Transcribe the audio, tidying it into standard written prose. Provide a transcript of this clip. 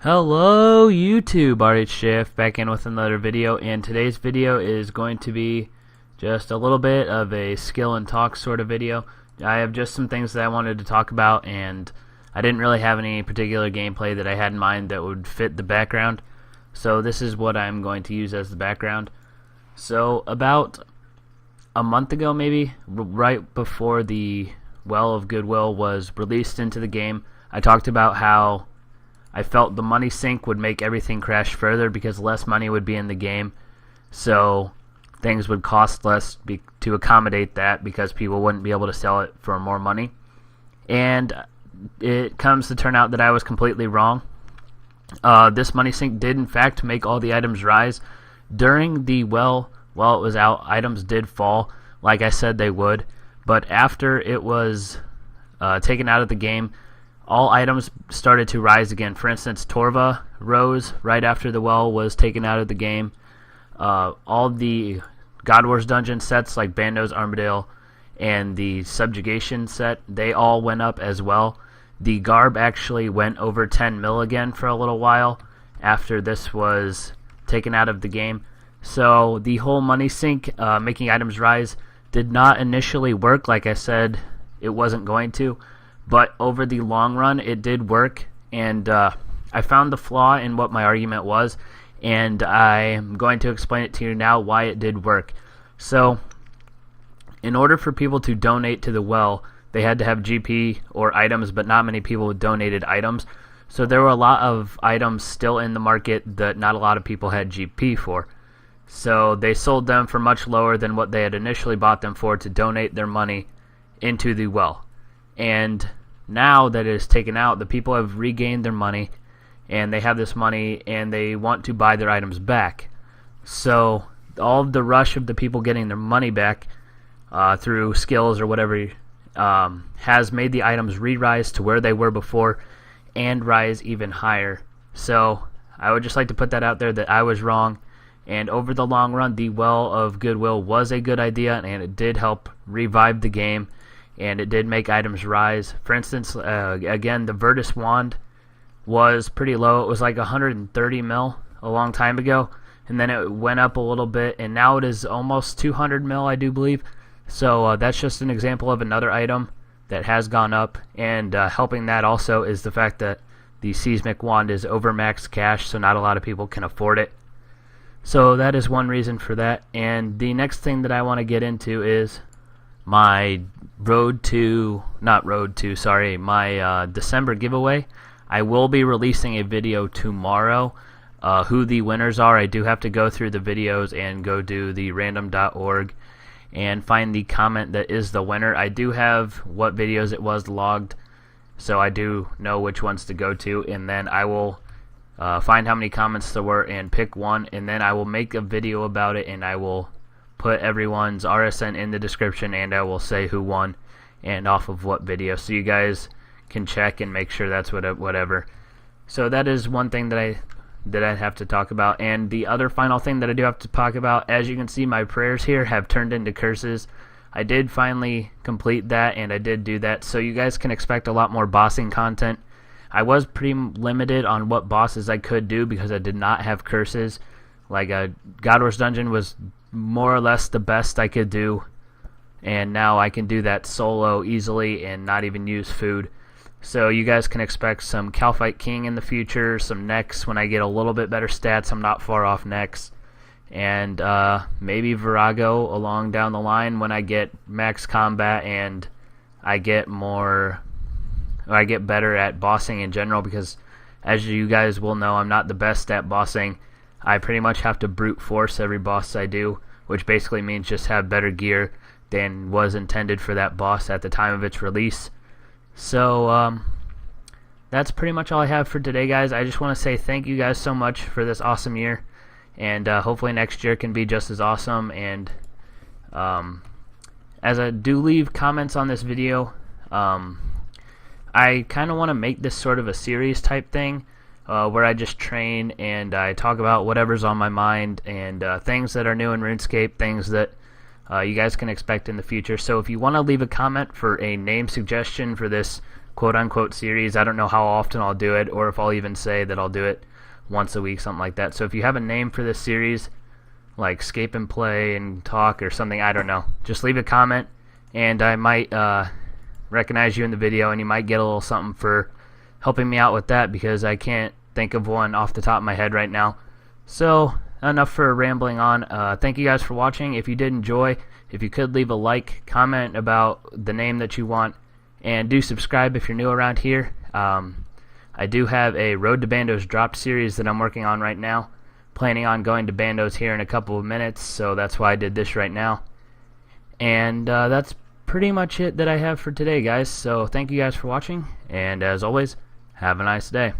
Hello YouTube, rhjf back in with another video, and today's video is going to be just a little bit of a skill and talk sort of video. I have just some things that I wanted to talk about, and I didn't really have any particular gameplay that I had in mind that would fit the background, so this is what I'm going to use as the background. So about a month ago, maybe right before the Well of Goodwill was released into the game, I talked about how I felt the money sink would make everything crash further because less money would be in the game, so things would cost less to accommodate that because people wouldn't be able to sell it for more money. And it comes to turn out that I was completely wrong. This money sink did in fact make all the items rise. During the well, while it was out, items did fall like I said they would, but after it was taken out of the game, all items started to rise again. For instance, Torva rose right after the well was taken out of the game. All the God Wars dungeon sets like Bando's Armadale and the Subjugation set, they all went up as well. The Garb actually went over 10 mil again for a little while after this was taken out of the game. So the whole money sink, making items rise, did not initially work like I said it wasn't going to. But over the long run, it did work, and I found the flaw in what my argument was, and I'm going to explain it to you now why it did work. So, in order for people to donate to the well, they had to have GP or items, but not many people donated items. So there were a lot of items still in the market that not a lot of people had GP for. So they sold them for much lower than what they had initially bought them for to donate their money into the well. And now that it is taken out, the people have regained their money, and they have this money, and they want to buy their items back. So all of the rush of the people getting their money back through skills or whatever has made the items re-rise to where they were before and rise even higher. So I would just like to put that out there that I was wrong, and over the long run, the Well of Goodwill was a good idea, and it did help revive the game. And it did make items rise. For instance, again, the Virtus Wand was pretty low. It was like 130 mil a long time ago, and then it went up a little bit, and now it is almost 200 mil, I do believe. So that's just an example of another item that has gone up, and helping that also is the fact that the Seismic Wand is over max cash, so not a lot of people can afford it. So that is one reason for that. And the next thing that I want to get into is my my December giveaway. I will be releasing a video tomorrow. Who the winners are, I do have to go through the videos and go do the random.org and find the comment that is the winner. I do have what videos it was logged, so I do know which ones to go to, and then I will find how many comments there were and pick one, and then I will make a video about it, and I will put everyone's RSN in the description, and I will say who won and off of what video, so you guys can check and make sure that's whatever. So that is one thing that I have to talk about. And the other final thing that I do have to talk about, as you can see, my prayers here have turned into curses. I did finally complete that, and I did do that, so you guys can expect a lot more bossing content. I was pretty limited on what bosses I could do because I did not have curses. Like God Wars Dungeon was more or less the best I could do, and now I can do that solo easily and not even use food. So you guys can expect some Calphite King in the future, some Nex when I get a little bit better stats. I'm not far off Nex, and maybe Virago along down the line when I get max combat and I get better at bossing in general, because as you guys will know, I'm not the best at bossing. I pretty much have to brute force every boss I do, which basically means just have better gear than was intended for that boss at the time of its release. So that's pretty much all I have for today, guys. I just want to say thank you guys so much for this awesome year, and hopefully next year can be just as awesome. And as I do leave comments on this video, I kind of want to make this sort of a series type thing, where I just train and I talk about whatever's on my mind, and things that are new in RuneScape, things that you guys can expect in the future. So if you want to leave a comment for a name suggestion for this quote-unquote series. I don't know how often I'll do it, or if I'll even say that I'll do it once a week, something like that. So if you have a name for this series, like Escape and Play and Talk or something, I don't know, just leave a comment, and I might recognize you in the video, and you might get a little something for helping me out with that, because I can't think of one off the top of my head right now. So enough for rambling on. Thank you guys for watching. If you did enjoy, if you could leave a like, comment about the name that you want, and do subscribe if you're new around here. I do have a Road to Bandos Dropped series that I'm working on right now. Planning on going to Bandos here in a couple of minutes, so that's why I did this right now. And that's pretty much it that I have for today, guys. So thank you guys for watching, and as always, have a nice day.